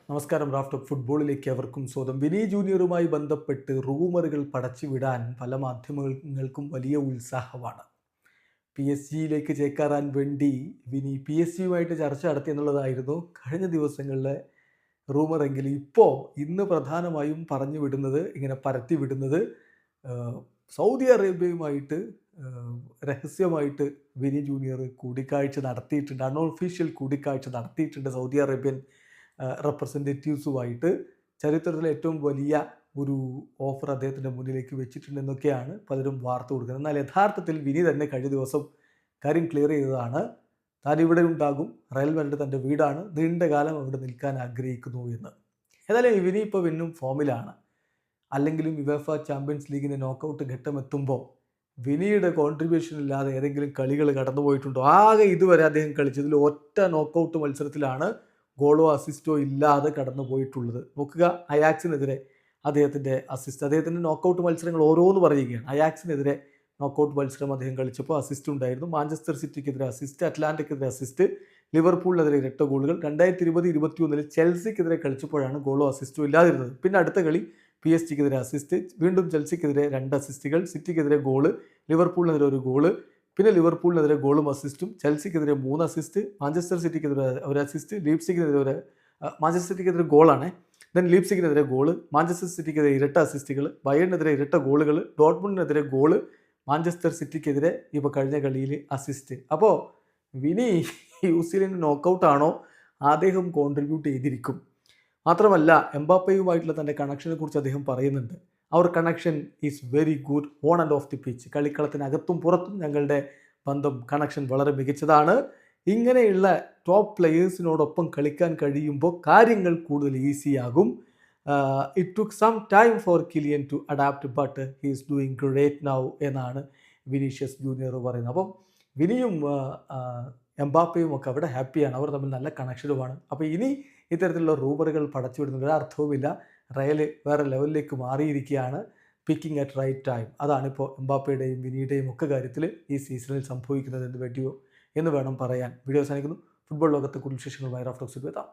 നമസ്കാരം. റാഫ്റ്റ് ഫുട്ബോളിലേക്ക് അവർക്കും സ്വാഗതം. വിനി ജൂനിയറുമായി ബന്ധപ്പെട്ട് റൂമറുകൾ പടച്ചുവിടാൻ പല മാധ്യമങ്ങൾക്കും വലിയ ഉത്സാഹമാണ്. പി എസ് ജിയിലേക്ക് ചേക്കേറാൻ വേണ്ടി വിനി പി എസ് ജിയുമായിട്ട് ചർച്ച നടത്തി എന്നുള്ളതായിരുന്നു കഴിഞ്ഞ ദിവസങ്ങളിലെ റൂമറെങ്കിലും ഇന്ന് പ്രധാനമായും പറഞ്ഞു വിടുന്നത്, ഇങ്ങനെ പരത്തി വിടുന്നത്, സൗദി അറേബ്യയുമായിട്ട് രഹസ്യമായിട്ട് വിനി ജൂനിയർ കൂടിക്കാഴ്ച നടത്തിയിട്ടുണ്ട്. അൺഒഫീഷ്യൽ കൂടിക്കാഴ്ച നടത്തിയിട്ടുണ്ട് സൗദി അറേബ്യൻ റെപ്രസെൻറ്റേറ്റീവ്സുമായിട്ട്. ചരിത്രത്തിലെ ഏറ്റവും വലിയ ഒരു ഓഫർ അദ്ദേഹത്തിൻ്റെ മുന്നിലേക്ക് വെച്ചിട്ടുണ്ടെന്നൊക്കെയാണ് പലരും വാർത്ത കൊടുക്കുന്നത്. എന്നാൽ യഥാർത്ഥത്തിൽ വിനി തന്നെ കഴിഞ്ഞ ദിവസം കാര്യം ക്ലിയർ ചെയ്തതാണ്. താൻ ഇവിടെ ഉണ്ടാകും, റയൽ മാഡ്രിഡ് തൻ്റെ വീടാണ്, നീണ്ടകാലം അവിടെ നിൽക്കാൻ ആഗ്രഹിക്കുന്നു എന്ന്. ഏതായാലും വിനി ഇപ്പോൾ വീണ്ടും ഫോമിലാണ്. അല്ലെങ്കിലും യുവേഫ ചാമ്പ്യൻസ് ലീഗിൻ്റെ നോക്കൗട്ട് ഘട്ടമെത്തുമ്പോൾ വിനിയുടെ കോൺട്രിബ്യൂഷൻ ഇല്ലാതെ ഏതെങ്കിലും കളികൾ കടന്നു പോയിട്ടുണ്ടോ? ആകെ ഇതുവരെ അദ്ദേഹം കളിച്ചതിൽ ഒറ്റ നോക്കൗട്ട് മത്സരത്തിലാണ് ഗോളോ അസിസ്റ്റോ ഇല്ലാതെ കടന്നു പോയിട്ടുള്ളത്. നോക്കുക, അയാക്സിനെതിരെ അദ്ദേഹത്തിൻ്റെ അസിസ്റ്റ്, അദ്ദേഹത്തിൻ്റെ നോക്കൗട്ട് മത്സരങ്ങൾ ഓരോന്ന് പറയുകയാണ്. അയാക്സിനെതിരെ നോക്കൗട്ട് മത്സരം അദ്ദേഹം കളിച്ചപ്പോൾ അസിസ്റ്റ് ഉണ്ടായിരുന്നു. മാഞ്ചസ്റ്റർ സിറ്റിക്കെതിരെ അസിസ്റ്റ്, അറ്റ്ലാന്റിക്കെതിരെ അസിസ്റ്റ്, ലിവർപൂളിനെതിരെ 8 ഗോളുകൾ. 2020-21 ചെൽസിക്കെതിരെ കളിച്ചപ്പോഴാണ് ഗോളോ അസിസ്റ്റോ ഇല്ലാതിരുന്നത്. പിന്നെ അടുത്ത കളി പി എസ് ജിക്കെതിരെ അസിസ്റ്റ്, വീണ്ടും ചെൽസിക്കെതിരെ 2 അസിസ്റ്റുകൾ, സിറ്റിക്കെതിരെ ഗോള്, ലിവർപൂളിനെതിരെ 1 ഗോള്, പിന്നെ ലിവർപൂളിനെതിരെ ഗോളും അസിസ്റ്റും, ചെൽസിക്കെതിരെ 3 അസിസ്റ്റ്, മാഞ്ചസ്റ്റർ സിറ്റിക്കെതിരെ 1 അസിസ്റ്റ്, ലീപ്സിഗിനെതിരെ മാഞ്ചസ്റ്റർ സിറ്റിക്കെതിരെ ഗോളാണ്. ദെൻ ലീപ്സിഗിനെതിരെ ഗോള്, മാഞ്ചസ്റ്റർ സിറ്റിക്കെതിരെ ഇരട്ട അസിസ്റ്റുകൾ, ബയേണിനെതിരെ ഇരട്ട ഗോളുകൾ, ഡോട്ട്മുണ്ടിനെതിരെ ഗോള്, മാഞ്ചസ്റ്റർ സിറ്റിക്കെതിരെ ഇപ്പോൾ കഴിഞ്ഞ കളിയിൽ അസിസ്റ്റ്. അപ്പോൾ വിനി യൂസിലിൻ്റെ നോക്കൗട്ടാണോ അദ്ദേഹം കോൺട്രിബ്യൂട്ട് ചെയ്തിരിക്കും. മാത്രമല്ല എംബാപ്പയുമായിട്ടുള്ള തൻ്റെ കണക്ഷനെ കുറിച്ച് അദ്ദേഹം പറയുന്നുണ്ട്. അവർ connection is very good on and off the pitch. കളിക്കളത്തിനകത്തും പുറത്തും ഞങ്ങളുടെ ബന്ധം, കണക്ഷൻ വളരെ മികച്ചതാണ്. ഇങ്ങനെയുള്ള ടോപ്പ് പ്ലെയേഴ്സിനോടൊപ്പം കളിക്കാൻ കഴിയുമ്പോൾ കാര്യങ്ങൾ കൂടുതൽ ഈസിയാകും. It took some time for Kylian to adapt but he is doing great now എന്നാണ് വിനീഷ്യസ് ജൂനിയർ പറയുന്നത്. അപ്പം വിനിയും എംബാപ്പയും ഒക്കെ അവിടെ ഹാപ്പിയാണ്, അവർ തമ്മിൽ നല്ല കണക്ഷനുമാണ്. അപ്പോൾ ഇനി ഇത്തരത്തിലുള്ള റൂമറുകൾ പടച്ചുവിടുന്ന ഒരർത്ഥവുമില്ല. റയൽ വേറെ ലെവലിലേക്ക് മാറിയിരിക്കുകയാണ്. പിക്കിംഗ് അറ്റ് റൈറ്റ് ടൈം, അതാണിപ്പോൾ എംബാപ്പയുടെയും വിനിയുടെയും ഒക്കെ കാര്യത്തിൽ ഈ സീസണിൽ സംഭവിക്കുന്നത് എന്ന് വേണം പറയാൻ. വീഡിയോ അവസാനിക്കുന്നു. ഫുട്ബോൾ ലോകത്തെ കൂടുതൽ വിശേഷങ്ങളുമായി റാഫ്റ്റ് ടോക്സിൽ എത്താം.